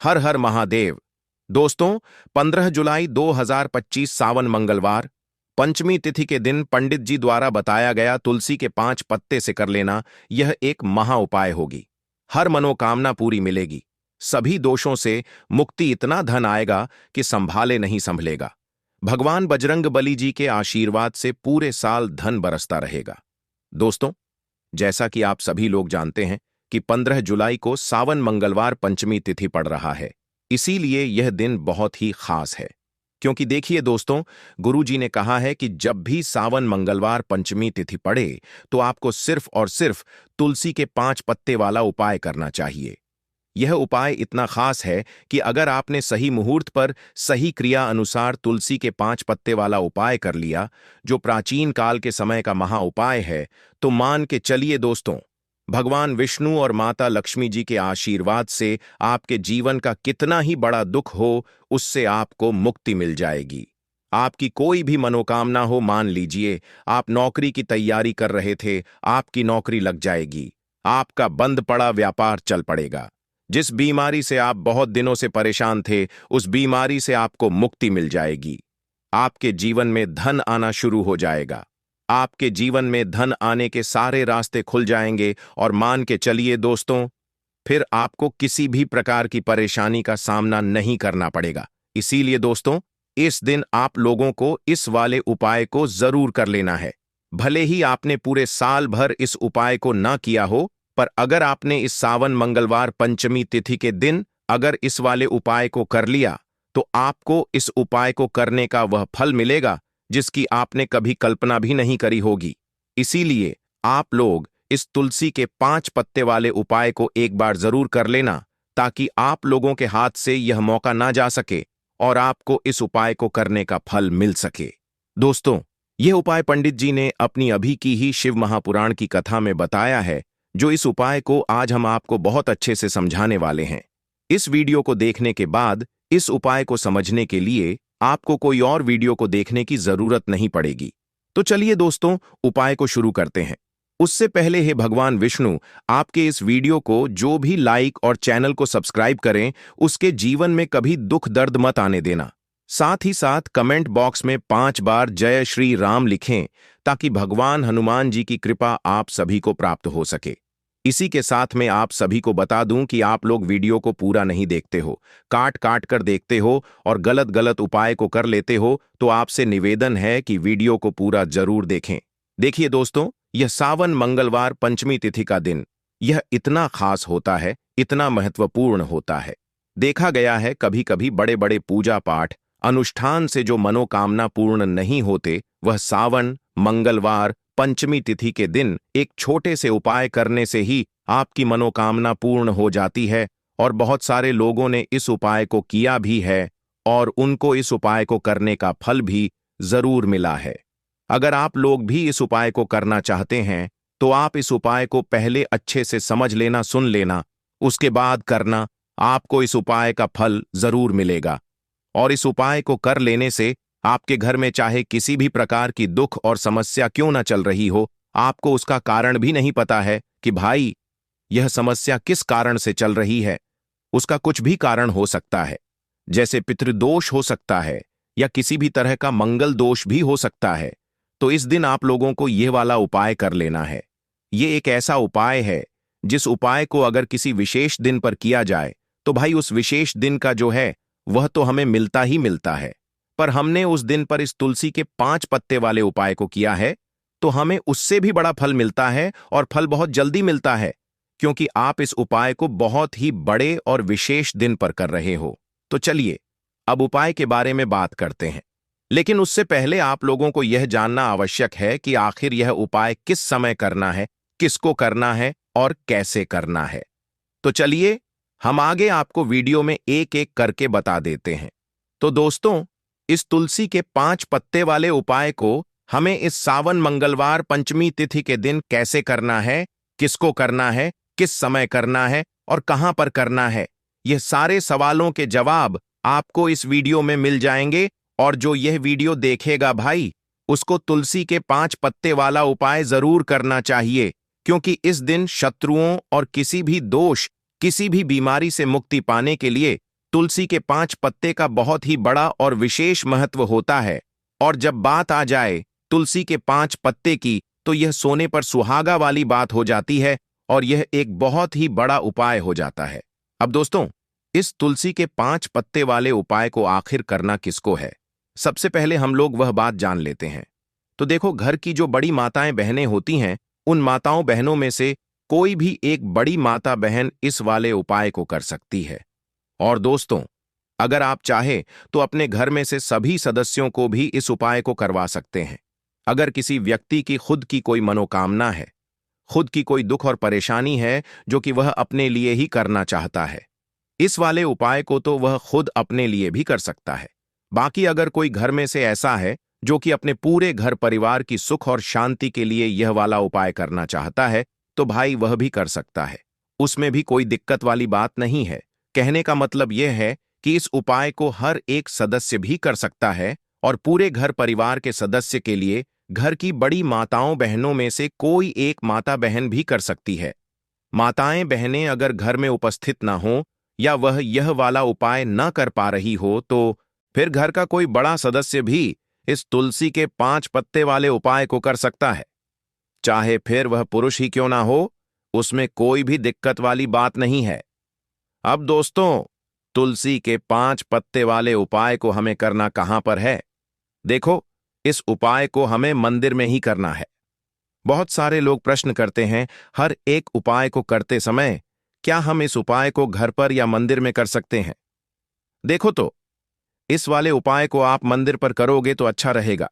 हर हर महादेव। दोस्तों, 15 जुलाई 2025 सावन मंगलवार, पंचमी तिथि के दिन पंडित जी द्वारा बताया गया तुलसी के 5 पत्ते से कर लेना यह एक महा उपाय होगी। हर मनोकामना पूरी मिलेगी, सभी दोषों से मुक्ति, इतना धन आएगा कि संभाले नहीं संभलेगा। भगवान बजरंग बली जी के आशीर्वाद से पूरे साल धन बरसता रहेगा। दोस्तों, जैसा कि आप सभी लोग जानते हैं कि 15 जुलाई को सावन मंगलवार पंचमी तिथि पड़ रहा है, इसीलिए यह दिन बहुत ही खास है। क्योंकि देखिए दोस्तों, गुरु जी ने कहा है कि जब भी सावन मंगलवार पंचमी तिथि पड़े तो आपको सिर्फ और सिर्फ तुलसी के 5 पत्ते वाला उपाय करना चाहिए। यह उपाय इतना खास है कि अगर आपने सही मुहूर्त पर सही क्रिया अनुसार तुलसी के 5 पत्ते वाला उपाय कर लिया, जो प्राचीन काल के समय का महा उपाय है, तो मान के चलिए दोस्तों, भगवान विष्णु और माता लक्ष्मी जी के आशीर्वाद से आपके जीवन का कितना ही बड़ा दुख हो, उससे आपको मुक्ति मिल जाएगी। आपकी कोई भी मनोकामना हो, मान लीजिए आप नौकरी की तैयारी कर रहे थे, आपकी नौकरी लग जाएगी। आपका बंद पड़ा व्यापार चल पड़ेगा। जिस बीमारी से आप बहुत दिनों से परेशान थे, उस बीमारी से आपको मुक्ति मिल जाएगी। आपके जीवन में धन आना शुरू हो जाएगा। आपके जीवन में धन आने के सारे रास्ते खुल जाएंगे और मान के चलिए दोस्तों, फिर आपको किसी भी प्रकार की परेशानी का सामना नहीं करना पड़ेगा। इसीलिए दोस्तों, इस दिन आप लोगों को इस वाले उपाय को जरूर कर लेना है। भले ही आपने पूरे साल भर इस उपाय को ना किया हो, पर अगर आपने इस सावन मंगलवार पंचमी तिथि के दिन अगर इस वाले उपाय को कर लिया, तो आपको इस उपाय को करने का वह फल मिलेगा जिसकी आपने कभी कल्पना भी नहीं करी होगी। इसीलिए आप लोग इस तुलसी के 5 पत्ते वाले उपाय को एक बार जरूर कर लेना, ताकि आप लोगों के हाथ से यह मौका ना जा सके और आपको इस उपाय को करने का फल मिल सके। दोस्तों, यह उपाय पंडित जी ने अपनी अभी की ही शिव महापुराण की कथा में बताया है, जो इस उपाय को आज हम आपको बहुत अच्छे से समझाने वाले हैं। इस वीडियो को देखने के बाद इस उपाय को समझने के लिए आपको कोई और वीडियो को देखने की जरूरत नहीं पड़ेगी। तो चलिए दोस्तों, उपाय को शुरू करते हैं। उससे पहले हे भगवान विष्णु, आपके इस वीडियो को जो भी लाइक और चैनल को सब्सक्राइब करें, उसके जीवन में कभी दुख दर्द मत आने देना। साथ ही साथ कमेंट बॉक्स में 5 बार जय श्री राम लिखें, ताकि भगवान हनुमान जी की कृपा आप सभी को प्राप्त हो सके। इसी के साथ में आप सभी को बता दूं कि आप लोग वीडियो को पूरा नहीं देखते हो, काट काट कर देखते हो और गलत गलत उपाय को कर लेते हो, तो आपसे निवेदन है कि वीडियो को पूरा जरूर देखें। देखिए दोस्तों, यह सावन मंगलवार पंचमी तिथि का दिन, यह इतना खास होता है, इतना महत्वपूर्ण होता है। देखा गया है कभी कभी बड़े बड़े पूजा पाठ अनुष्ठान से जो मनोकामना पूर्ण नहीं होते, वह सावन मंगलवार पंचमी तिथि के दिन एक छोटे से उपाय करने से ही आपकी मनोकामना पूर्ण हो जाती है। और बहुत सारे लोगों ने इस उपाय को किया भी है और उनको इस उपाय को करने का फल भी जरूर मिला है। अगर आप लोग भी इस उपाय को करना चाहते हैं, तो आप इस उपाय को पहले अच्छे से समझ लेना, सुन लेना, उसके बाद करना। आपको इस उपाय का फल जरूर मिलेगा। और इस उपाय को कर लेने से आपके घर में चाहे किसी भी प्रकार की दुख और समस्या क्यों ना चल रही हो, आपको उसका कारण भी नहीं पता है कि भाई यह समस्या किस कारण से चल रही है। उसका कुछ भी कारण हो सकता है, जैसे पितृदोष हो सकता है या किसी भी तरह का मंगल दोष भी हो सकता है। तो इस दिन आप लोगों को यह वाला उपाय कर लेना है। ये एक ऐसा उपाय है जिस उपाय को अगर किसी विशेष दिन पर किया जाए, तो भाई उस विशेष दिन का जो है वह तो हमें मिलता ही मिलता है। पर हमने उस दिन पर इस तुलसी के 5 पत्ते वाले उपाय को किया है, तो हमें उससे भी बड़ा फल मिलता है और फल बहुत जल्दी मिलता है, क्योंकि आप इस उपाय को बहुत ही बड़े और विशेष दिन पर कर रहे हो। तो चलिए अब उपाय के बारे में बात करते हैं। लेकिन उससे पहले आप लोगों को यह जानना आवश्यक है कि आखिर यह उपाय किस समय करना है, किसको करना है और कैसे करना है। तो चलिए हम आगे आपको वीडियो में एक एक करके बता देते हैं। तो दोस्तों, इस तुलसी के 5 पत्ते वाले उपाय को हमें इस सावन मंगलवार पंचमी तिथि के दिन कैसे करना है, किसको करना है, किस समय करना है और कहां पर करना है, यह सारे सवालों के जवाब आपको इस वीडियो में मिल जाएंगे। और जो यह वीडियो देखेगा भाई, उसको तुलसी के 5 पत्ते वाला उपाय जरूर करना चाहिए, क्योंकि इस दिन शत्रुओं और किसी भी दोष, किसी भी बीमारी से मुक्ति पाने के लिए तुलसी के 5 पत्ते का बहुत ही बड़ा और विशेष महत्व होता है। और जब बात आ जाए तुलसी के 5 पत्ते की, तो यह सोने पर सुहागा वाली बात हो जाती है और यह एक बहुत ही बड़ा उपाय हो जाता है। अब दोस्तों, इस तुलसी के 5 पत्ते वाले उपाय को आखिर करना किसको है? सबसे पहले हम लोग वह बात जान लेते हैं। तो देखो, घर की जो बड़ी माताएं बहनें होती हैं, उन माताओं बहनों में से कोई भी एक बड़ी माता बहन इस वाले उपाय को कर सकती है। और दोस्तों, अगर आप चाहे तो अपने घर में से सभी सदस्यों को भी इस उपाय को करवा सकते हैं। अगर किसी व्यक्ति की खुद की कोई मनोकामना है, खुद की कोई दुख और परेशानी है जो कि वह अपने लिए ही करना चाहता है, इस वाले उपाय को तो वह खुद अपने लिए भी कर सकता है। बाकी अगर कोई घर में से ऐसा है जो कि अपने पूरे घर परिवार की सुख और शांति के लिए यह वाला उपाय करना चाहता है, तो भाई वह भी कर सकता है। उसमें भी कोई दिक्कत वाली बात नहीं है। कहने का मतलब यह है कि इस उपाय को हर एक सदस्य भी कर सकता है और पूरे घर परिवार के सदस्य के लिए घर की बड़ी माताओं बहनों में से कोई एक माता बहन भी कर सकती है। माताएं बहनें अगर घर में उपस्थित ना हो या वह यह वाला उपाय न कर पा रही हो, तो फिर घर का कोई बड़ा सदस्य भी इस तुलसी के 5 पत्ते वाले उपाय को कर सकता है। चाहे फिर वह पुरुष ही क्यों ना हो, उसमें कोई भी दिक्कत वाली बात नहीं है। अब दोस्तों, तुलसी के 5 पत्ते वाले उपाय को हमें करना कहां पर है? देखो, इस उपाय को हमें मंदिर में ही करना है। बहुत सारे लोग प्रश्न करते हैं, हर एक उपाय को करते समय क्या हम इस उपाय को घर पर या मंदिर में कर सकते हैं? देखो तो, इस वाले उपाय को आप मंदिर पर करोगे तो अच्छा रहेगा।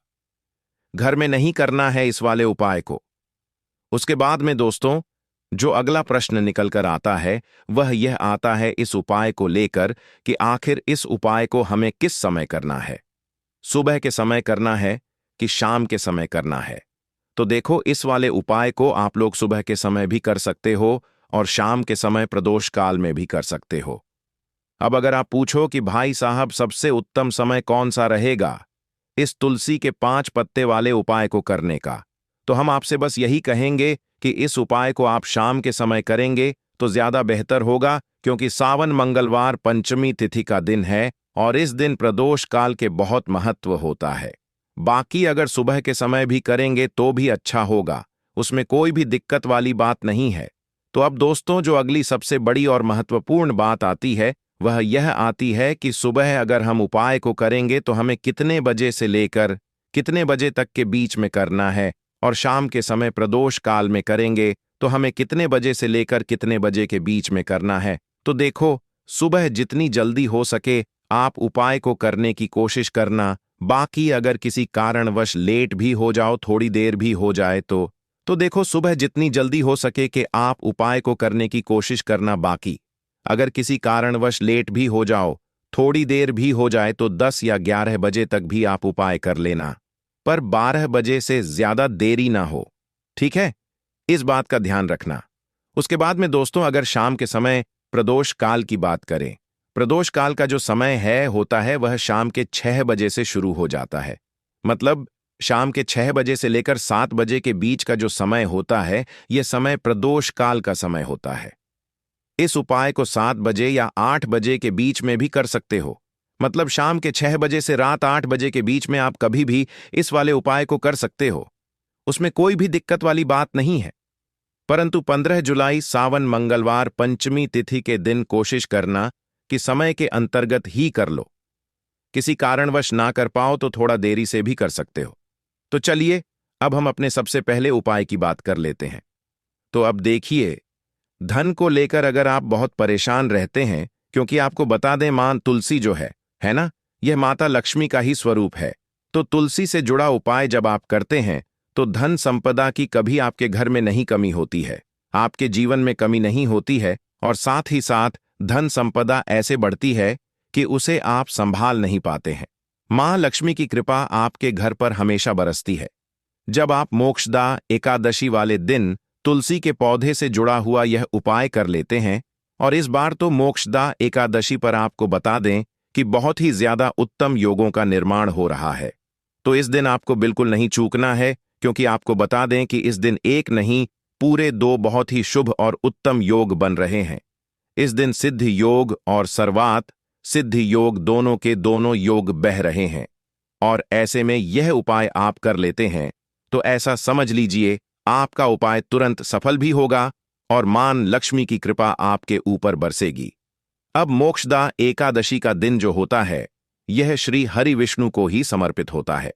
घर में नहीं करना है इस वाले उपाय को। उसके बाद में दोस्तों, जो अगला प्रश्न निकल कर आता है वह यह आता है इस उपाय को लेकर कि आखिर इस उपाय को हमें किस समय करना है? सुबह के समय करना है कि शाम के समय करना है? तो देखो, इस वाले उपाय को आप लोग सुबह के समय भी कर सकते हो और शाम के समय प्रदोष काल में भी कर सकते हो। अब अगर आप पूछो कि भाई साहब सबसे उत्तम समय कौन सा रहेगा इस तुलसी के 5 पत्ते वाले उपाय को करने का, तो हम आपसे बस यही कहेंगे कि इस उपाय को आप शाम के समय करेंगे तो ज्यादा बेहतर होगा, क्योंकि सावन मंगलवार पंचमी तिथि का दिन है और इस दिन प्रदोष काल के बहुत महत्व होता है। बाकी अगर सुबह के समय भी करेंगे तो भी अच्छा होगा, उसमें कोई भी दिक्कत वाली बात नहीं है। तो अब दोस्तों, जो अगली सबसे बड़ी और महत्वपूर्ण बात आती है वह यह आती है कि सुबह अगर हम उपाय को करेंगे तो हमें कितने बजे से लेकर कितने बजे तक के बीच में करना है, और शाम के समय प्रदोष काल में करेंगे तो हमें कितने बजे से लेकर कितने बजे के बीच में करना है। तो देखो, सुबह जितनी जल्दी हो सके आप उपाय को करने की कोशिश करना। बाकी अगर किसी कारणवश लेट भी हो जाओ, थोड़ी देर भी हो जाए तो देखो, सुबह जितनी जल्दी हो सके कि आप उपाय को करने की कोशिश करना। बाकी अगर किसी कारणवश लेट भी हो जाओ, थोड़ी देर भी हो जाए, तो 10 या 11 बजे तक भी आप उपाय कर लेना, पर 12 बजे से ज्यादा देरी ना हो। ठीक है, इस बात का ध्यान रखना। उसके बाद में दोस्तों, अगर शाम के समय प्रदोष काल की बात करें, प्रदोष काल का जो समय है होता है वह शाम के 6 बजे से शुरू हो जाता है। मतलब शाम के 6 बजे से लेकर 7 बजे के बीच का जो समय होता है, यह समय प्रदोष काल का समय होता है। इस उपाय को 7 बजे या 8 बजे के बीच में भी कर सकते हो। मतलब शाम के 6 बजे से रात 8 बजे के बीच में आप कभी भी इस वाले उपाय को कर सकते हो, उसमें कोई भी दिक्कत वाली बात नहीं है। परंतु 15 जुलाई सावन मंगलवार पंचमी तिथि के दिन कोशिश करना कि समय के अंतर्गत ही कर लो। किसी कारणवश ना कर पाओ तो थोड़ा देरी से भी कर सकते हो। तो चलिए, अब हम अपने सबसे पहले उपाय की बात कर लेते हैं। तो अब देखिए, धन को लेकर अगर आप बहुत परेशान रहते हैं, क्योंकि आपको बता दें, मां तुलसी जो है ना, यह माता लक्ष्मी का ही स्वरूप है। तो तुलसी से जुड़ा उपाय जब आप करते हैं तो धन संपदा की कभी आपके घर में नहीं कमी होती है, आपके जीवन में कमी नहीं होती है, और साथ ही साथ धन संपदा ऐसे बढ़ती है कि उसे आप संभाल नहीं पाते हैं। मां लक्ष्मी की कृपा आपके घर पर हमेशा बरसती है। जब आप मोक्षदा एकादशी वाले दिन तुलसी के पौधे से जुड़ा हुआ यह उपाय कर लेते हैं, और इस बार तो मोक्षदा एकादशी पर आपको बता दें कि बहुत ही ज्यादा उत्तम योगों का निर्माण हो रहा है। तो इस दिन आपको बिल्कुल नहीं चूकना है, क्योंकि आपको बता दें कि इस दिन एक नहीं, पूरे 2 बहुत ही शुभ और उत्तम योग बन रहे हैं। इस दिन सिद्ध योग और सर्वात सिद्धि योग दोनों के दोनों योग बह रहे हैं और ऐसे में यह उपाय आप कर लेते हैं तो ऐसा समझ लीजिए आपका उपाय तुरंत सफल भी होगा और मान लक्ष्मी की कृपा आपके ऊपर बरसेगी। अब मोक्षदा एकादशी का दिन जो होता है यह श्री हरि विष्णु को ही समर्पित होता है।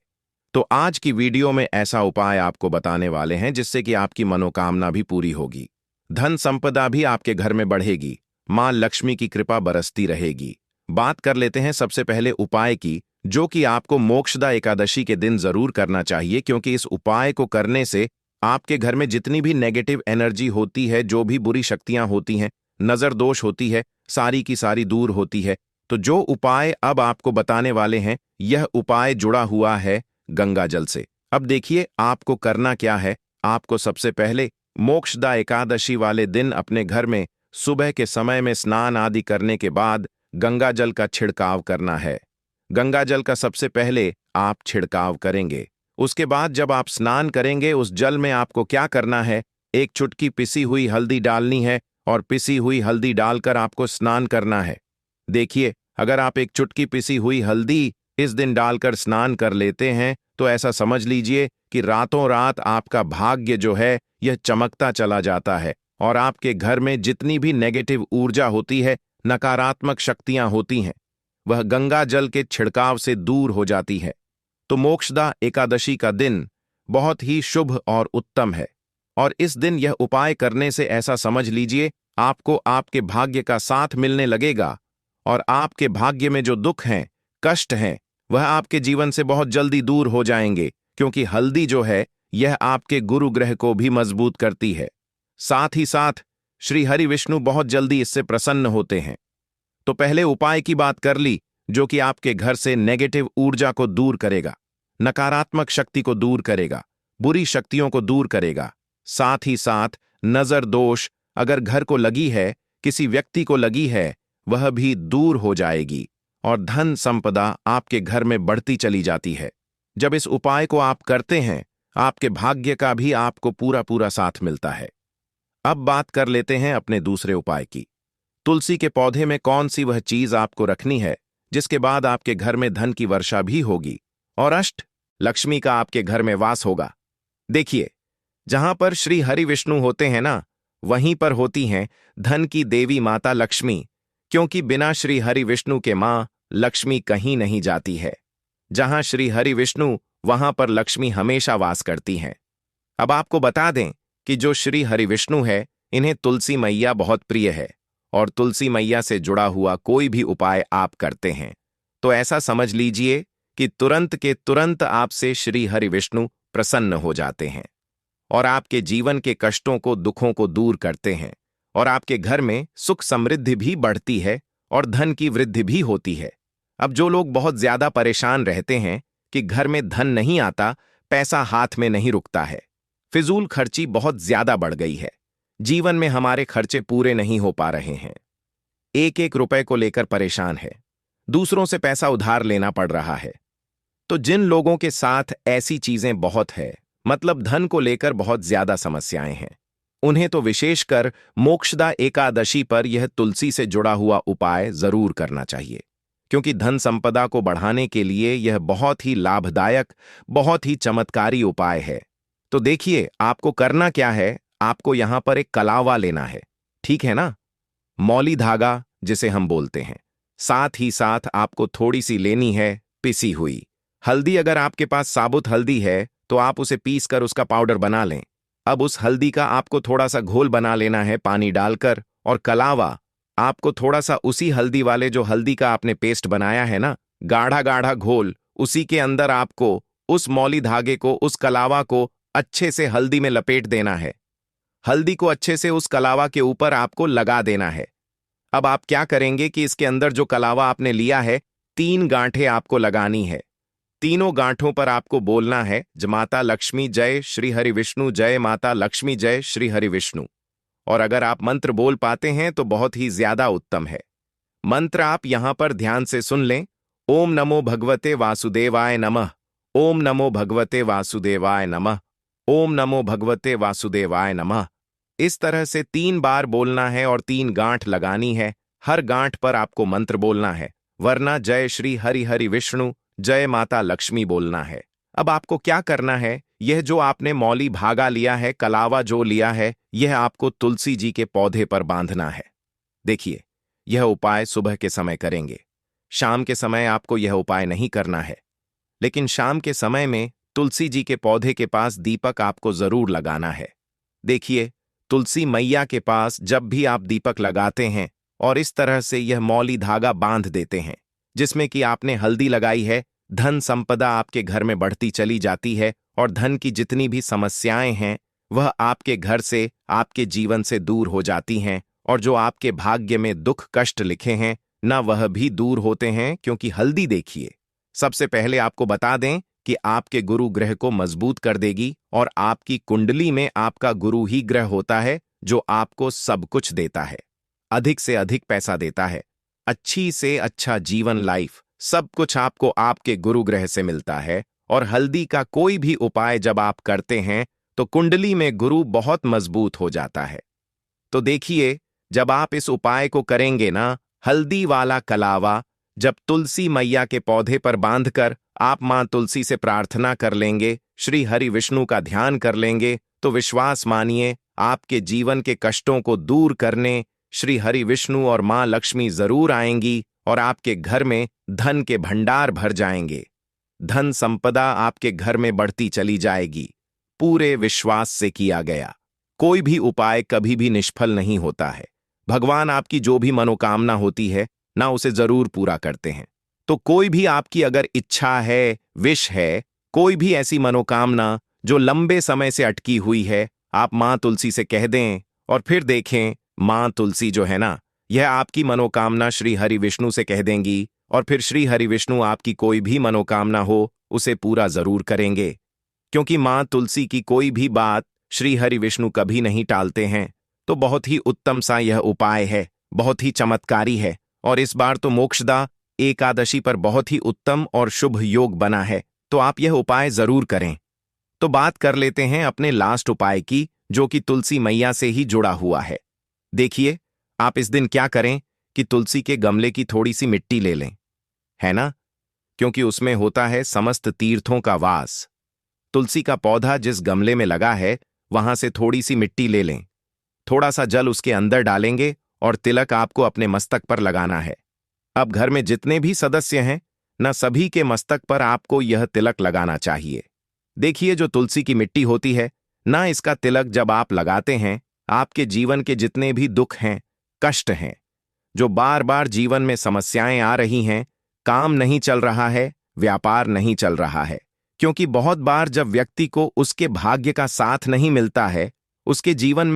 तो आज की वीडियो में ऐसा उपाय आपको बताने वाले हैं जिससे कि आपकी मनोकामना भी पूरी होगी, धन संपदा भी आपके घर में बढ़ेगी, मां लक्ष्मी की कृपा बरसती रहेगी। बात कर लेते हैं सबसे पहले उपाय की, जो कि आपको मोक्षदा एकादशी के दिन जरूर करना चाहिए, क्योंकि इस उपाय को करने से आपके घर में जितनी भी नेगेटिव एनर्जी होती है, जो भी बुरी शक्तियां होती हैं, नजर दोष होती है, सारी की सारी दूर होती है। तो जो उपाय अब आपको बताने वाले हैं यह उपाय जुड़ा हुआ है गंगा जल से। अब देखिए आपको करना क्या है। आपको सबसे पहले मोक्षदा एकादशी वाले दिन अपने घर में सुबह के समय में स्नान आदि करने के बाद गंगा जल का छिड़काव करना है। गंगा जल का सबसे पहले आप छिड़काव करेंगे। उसके बाद जब आप स्नान करेंगे उस जल में आपको क्या करना है, एक चुटकी पिसी हुई हल्दी डालनी है और पिसी हुई हल्दी डालकर आपको स्नान करना है। देखिए अगर आप एक चुटकी पिसी हुई हल्दी इस दिन डालकर स्नान कर लेते हैं तो ऐसा समझ लीजिए कि रातों रात आपका भाग्य जो है यह चमकता चला जाता है और आपके घर में जितनी भी नेगेटिव ऊर्जा होती है, नकारात्मक शक्तियां होती हैं, वह गंगा जल के छिड़काव से दूर हो जाती है। तो मोक्षदा एकादशी का दिन बहुत ही शुभ और उत्तम है और इस दिन यह उपाय करने से ऐसा समझ लीजिए आपको आपके भाग्य का साथ मिलने लगेगा और आपके भाग्य में जो दुख हैं, कष्ट हैं, वह आपके जीवन से बहुत जल्दी दूर हो जाएंगे, क्योंकि हल्दी जो है यह आपके गुरु ग्रह को भी मजबूत करती है। साथ ही साथ श्री हरि विष्णु बहुत जल्दी इससे प्रसन्न होते हैं। तो पहले उपाय की बात कर ली, जो कि आपके घर से नेगेटिव ऊर्जा को दूर करेगा, नकारात्मक शक्ति को दूर करेगा, बुरी शक्तियों को दूर करेगा। साथ ही साथ नजर दोष अगर घर को लगी है, किसी व्यक्ति को लगी है, वह भी दूर हो जाएगी और धन संपदा आपके घर में बढ़ती चली जाती है। जब इस उपाय को आप करते हैं आपके भाग्य का भी आपको पूरा पूरा साथ मिलता है। अब बात कर लेते हैं अपने दूसरे उपाय की। तुलसी के पौधे में कौन सी वह चीज आपको रखनी है जिसके बाद आपके घर में धन की वर्षा भी होगी और अष्ट लक्ष्मी का आपके घर में वास होगा। देखिए जहां पर श्री हरि विष्णु होते हैं ना, वहीं पर होती हैं धन की देवी माता लक्ष्मी, क्योंकि बिना श्री हरि विष्णु के मां लक्ष्मी कहीं नहीं जाती है। जहां श्री हरि विष्णु वहां पर लक्ष्मी हमेशा वास करती हैं। अब आपको बता दें कि जो श्री हरि विष्णु है इन्हें तुलसी मैया बहुत प्रिय है और तुलसी मैया से जुड़ा हुआ कोई भी उपाय आप करते हैं तो ऐसा समझ लीजिए कि तुरंत के तुरंत आपसे श्री हरि विष्णु प्रसन्न हो जाते हैं और आपके जीवन के कष्टों को, दुखों को दूर करते हैं और आपके घर में सुख समृद्धि भी बढ़ती है और धन की वृद्धि भी होती है। अब जो लोग बहुत ज्यादा परेशान रहते हैं कि घर में धन नहीं आता, पैसा हाथ में नहीं रुकता है, फिजूल खर्ची बहुत ज्यादा बढ़ गई है, जीवन में हमारे खर्चे पूरे नहीं हो पा रहे हैं, एक एक रुपए को लेकर परेशान है, दूसरों से पैसा उधार लेना पड़ रहा है, तो जिन लोगों के साथ ऐसी चीजें बहुत है, मतलब धन को लेकर बहुत ज्यादा समस्याएं हैं, उन्हें तो विशेषकर मोक्षदा एकादशी पर यह तुलसी से जुड़ा हुआ उपाय जरूर करना चाहिए, क्योंकि धन संपदा को बढ़ाने के लिए यह बहुत ही लाभदायक, बहुत ही चमत्कारी उपाय है। तो देखिए आपको करना क्या है, आपको यहां पर एक कलावा लेना है, ठीक है ना, मौली धागा जिसे हम बोलते हैं। साथ ही साथ आपको थोड़ी सी लेनी है पिसी हुई हल्दी। अगर आपके पास साबुत हल्दी है तो आप उसे पीस कर उसका पाउडर बना लें। अब उस हल्दी का आपको थोड़ा सा घोल बना लेना है पानी डालकर, और कलावा आपको थोड़ा सा उसी हल्दी वाले जो हल्दी का आपने पेस्ट बनाया है ना, गाढ़ा गाढ़ा घोल, उसी के अंदर आपको उस मौली धागे को, उस कलावा को अच्छे से हल्दी में लपेट देना है। हल्दी को अच्छे से उस कलावा के ऊपर आपको लगा देना है। अब आप क्या करेंगे कि इसके अंदर जो कलावा आपने लिया है 3 गांठें आपको लगानी है। तीनों गांठों पर आपको बोलना है माता लक्ष्मी जय श्री हरि विष्णु, जय माता लक्ष्मी जय श्री हरि विष्णु। और अगर आप मंत्र बोल पाते हैं तो बहुत ही ज्यादा उत्तम है। मंत्र आप यहां पर ध्यान से सुन लें। ओम नमो भगवते वासुदेवाय नमः, ओम नमो भगवते वासुदेवाय नमः, ओम नमो भगवते वासुदेवाय नमः। इस तरह से 3 बार बोलना है और 3 गांठ लगानी है। हर गांठ पर आपको मंत्र बोलना है। वरना जय श्री हरि हरि विष्णु, जय माता लक्ष्मी बोलना है। अब आपको क्या करना है, यह जो आपने मौली भागा लिया है, कलावा जो लिया है, यह आपको तुलसी जी के पौधे पर बांधना है। देखिए, यह उपाय सुबह के समय करेंगे। शाम के समय आपको यह उपाय नहीं करना है, लेकिन शाम के समय में तुलसी जी के पौधे के पास दीपक आपको जरूर लगाना है। देखिए, तुलसी मैया के पास जब भी आप दीपक लगाते हैं और इस तरह से यह मौली धागा बांध देते हैं जिसमें कि आपने हल्दी लगाई है, धन संपदा आपके घर में बढ़ती चली जाती है और धन की जितनी भी समस्याएं हैं वह आपके घर से, आपके जीवन से दूर हो जाती हैं, और जो आपके भाग्य में दुख कष्ट लिखे हैं ना वह भी दूर होते हैं। क्योंकि हल्दी देखिए, सबसे पहले आपको बता दें कि आपके गुरु ग्रह को मजबूत कर देगी और आपकी कुंडली में आपका गुरु ही ग्रह होता है जो आपको सब कुछ देता है, अधिक से अधिक पैसा देता है, अच्छी से अच्छा जीवन लाइफ सब कुछ आपको आपके गुरु ग्रह से मिलता है। और हल्दी का कोई भी उपाय जब आप करते हैं तो कुंडली में गुरु बहुत मजबूत हो जाता है। तो देखिए, जब आप इस उपाय को करेंगे ना, हल्दी वाला कलावा जब तुलसी मैया के पौधे पर बांधकर आप मां तुलसी से प्रार्थना कर लेंगे, श्री हरि विष्णु का ध्यान कर लेंगे, तो विश्वास मानिए आपके जीवन के कष्टों को दूर करने श्री हरि विष्णु और मां लक्ष्मी जरूर आएंगी और आपके घर में धन के भंडार भर जाएंगे। धन संपदा आपके घर में बढ़ती चली जाएगी। पूरे विश्वास से किया गया कोई भी उपाय कभी भी निष्फल नहीं होता है। भगवान आपकी जो भी मनोकामना होती है ना उसे जरूर पूरा करते हैं। तो कोई भी आपकी अगर इच्छा है, विश है, कोई भी ऐसी मनोकामना जो लंबे समय से अटकी हुई है, आप मां तुलसी से कह दें और फिर देखें मां तुलसी जो है ना, यह आपकी मनोकामना श्री हरि विष्णु से कह देंगी और फिर श्री हरि विष्णु आपकी कोई भी मनोकामना हो उसे पूरा जरूर करेंगे। क्योंकि मां तुलसी की कोई भी बात श्री हरि विष्णु कभी नहीं टालते हैं। तो बहुत ही उत्तम सा यह उपाय है, बहुत ही चमत्कारी है, और इस बार तो मोक्षदा एकादशी पर बहुत ही उत्तम और शुभ योग बना है, तो आप यह उपाय जरूर करें। तो बात कर लेते हैं अपने लास्ट उपाय की, जो कि तुलसी मैया से ही जुड़ा हुआ है। देखिए, आप इस दिन क्या करें कि तुलसी के गमले की थोड़ी सी मिट्टी ले लें, है ना, क्योंकि उसमें होता है समस्त तीर्थों का वास। तुलसी का पौधा जिस गमले में लगा है वहां से थोड़ी सी मिट्टी ले लें, थोड़ा सा जल उसके अंदर डालेंगे और तिलक आपको अपने मस्तक पर लगाना है। अब घर में जितने भी सदस्य हैं न, सभी के मस्तक पर आपको यह तिलक लगाना चाहिए। देखिए, जो तुलसी की मिट्टी होती है ना, इसका तिलक जब आप लगाते हैं, आपके जीवन के जितने भी दुख हैं, कष्ट हैं, जो बार बार जीवन में समस्याएं आ रही हैं, काम नहीं चल रहा है, व्यापार नहीं चल रहा है, क्योंकि बहुत बार जब व्यक्ति को उसके भाग्य का साथ नहीं मिलता है, उसके जीवन